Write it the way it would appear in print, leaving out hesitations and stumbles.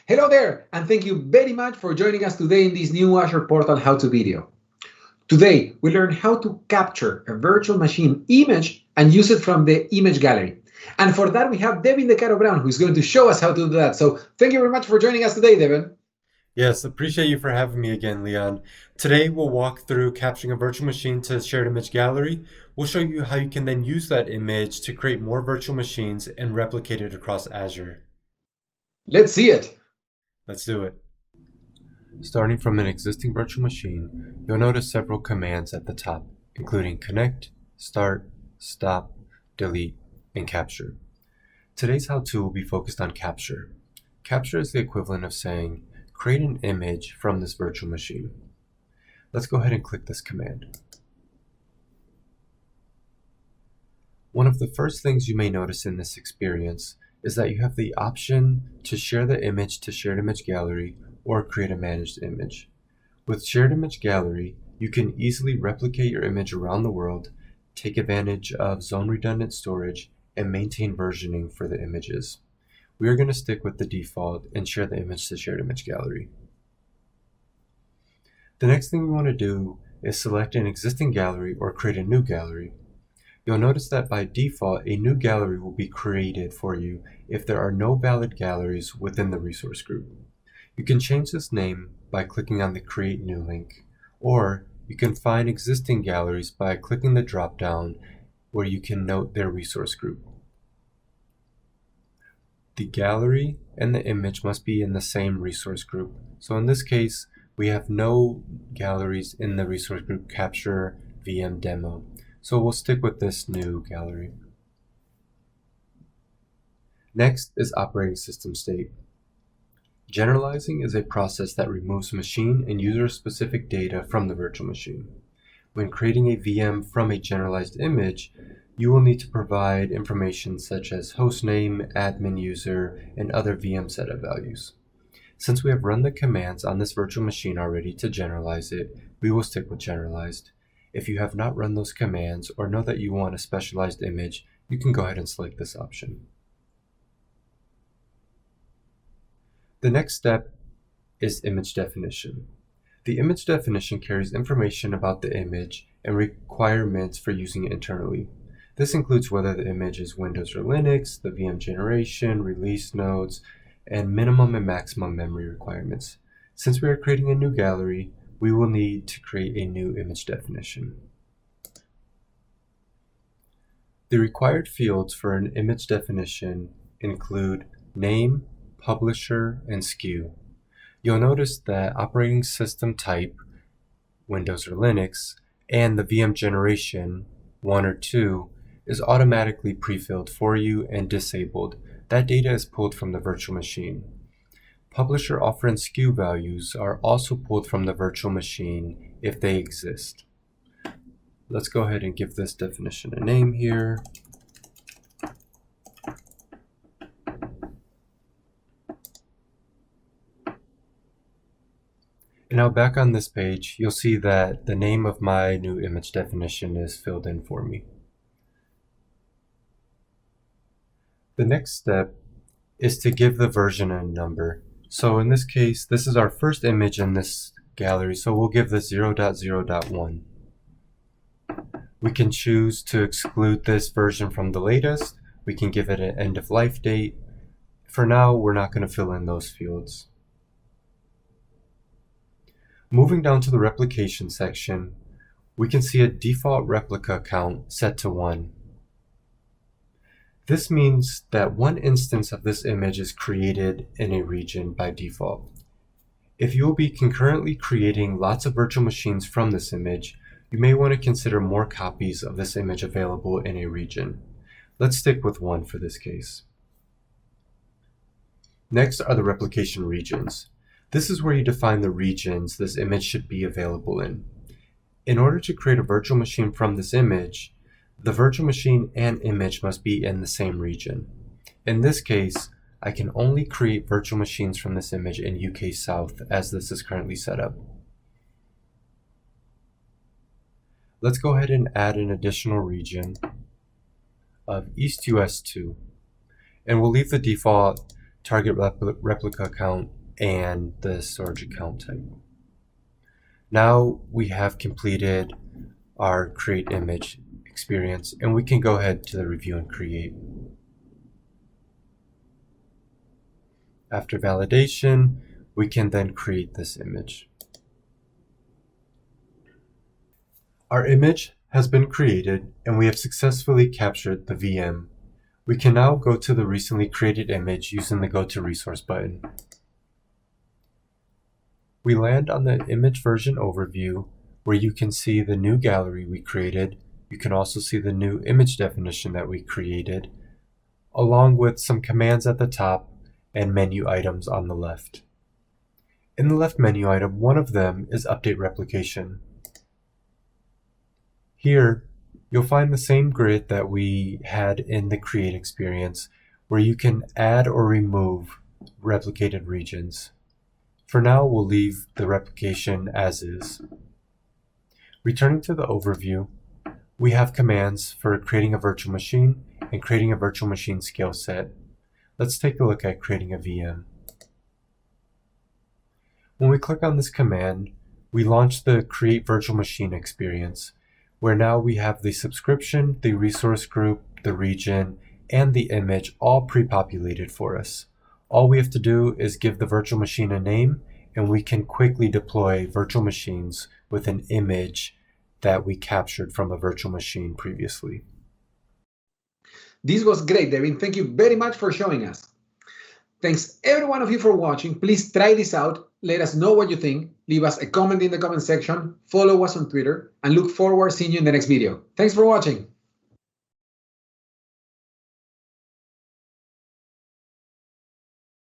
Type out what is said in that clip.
Hello there, and thank you very much for joining us today in this new Azure Portal how-to video. Today, we learn how to capture a virtual machine image and use it from the image gallery. And for that, we have DeCaro-Brown, who is going to show us how to do that. So thank you very much for joining us today, Devin. Yes, appreciate you for having me again, Leon. Today we'll walk through capturing a virtual machine to a shared image gallery. We'll show you how you can then use that image to create more virtual machines and replicate it across Azure. Let's see it. Let's do it. Starting from an existing virtual machine, you'll notice several commands at the top, including connect, start, stop, delete, and capture. Today's how-to will be focused on capture. Capture is the equivalent of saying, create an image from this virtual machine. Let's go ahead and click this command. One of the first things you may notice in this experience is that you have the option to share the image to Shared Image Gallery or create a managed image. With Shared Image Gallery, you can easily replicate your image around the world, take advantage of zone redundant storage, and maintain versioning for the images. We are going to stick with the default and share the image to Shared Image Gallery. The next thing we want to do is select an existing gallery or create a new gallery. You'll notice that by default, a new gallery will be created for you if there are no valid galleries within the resource group. You can change this name by clicking on the Create New link, or you can find existing galleries by clicking the drop-down where you can note their resource group. The gallery and the image must be in the same resource group. So in this case, we have no galleries in the resource group Capture VM Demo. So we'll stick with this new gallery. Next is operating system state. Generalizing is a process that removes machine and user-specific data from the virtual machine. When creating a VM from a generalized image, you will need to provide information such as hostname, admin user, and other VM setup values. Since we have run the commands on this virtual machine already to generalize it, we will stick with generalized. If you have not run those commands or know that you want a specialized image, you can go ahead and select this option. The next step is image definition. The image definition carries information about the image and requirements for using it internally. This includes whether the image is Windows or Linux, the VM generation, release nodes, and minimum and maximum memory requirements. Since we are creating a new gallery, we will need to create a new image definition. The required fields for an image definition include name, publisher, and SKU. You'll notice that operating system type, Windows or Linux, and the VM generation, 1 or 2, is automatically pre-filled for you and disabled. That data is pulled from the virtual machine. Publisher offer and SKU values are also pulled from the virtual machine if they exist. Let's go ahead and give this definition a name here. And now back on this page, you'll see that the name of my new image definition is filled in for me. The next step is to give the version a number. So in this case, this is our first image in this gallery, so we'll give this 0.0.1. We can choose to exclude this version from the latest. We can give it an end of life date. For now, we're not going to fill in those fields. Moving down to the replication section, we can see a default replica count set to 1. This means that one instance of this image is created in a region by default. If you will be concurrently creating lots of virtual machines from this image, you may want to consider more copies of this image available in a region. Let's stick with 1 for this case. Next are the replication regions. This is where you define the regions this image should be available in. In order to create a virtual machine from this image, the virtual machine and image must be in the same region. In this case, I can only create virtual machines from this image in UK South as this is currently set up. Let's go ahead and add an additional region of East US 2, and we'll leave the default target replica account, and the storage account type. Now we have completed our create image experience, and we can go ahead to the review and create. After validation, we can then create this image. Our image has been created, and we have successfully captured the VM. We can now go to the recently created image using the Go to Resource button. We land on the image version overview, where you can see the new gallery we created. You can also see the new image definition that we created, along with some commands at the top and menu items on the left. In the left menu item, one of them is Update Replication. Here, you'll find the same grid that we had in the Create experience, where you can add or remove replicated regions. For now, we'll leave the replication as is. Returning to the overview, we have commands for creating a virtual machine and creating a virtual machine skill set. Let's take a look at creating a VM. When we click on this command, we launch the Create Virtual Machine experience, where now we have the subscription, the resource group, the region, and the image all pre-populated for us. All we have to do is give the virtual machine a name, and we can quickly deploy virtual machines with an image that we captured from a virtual machine previously. This was great, Devin. Thank you very much for showing us. Thanks every one of you for watching. Please try this out. Let us know what you think. Leave us a comment in the comment section. Follow us on Twitter, and look forward to seeing you in the next video. Thanks for watching.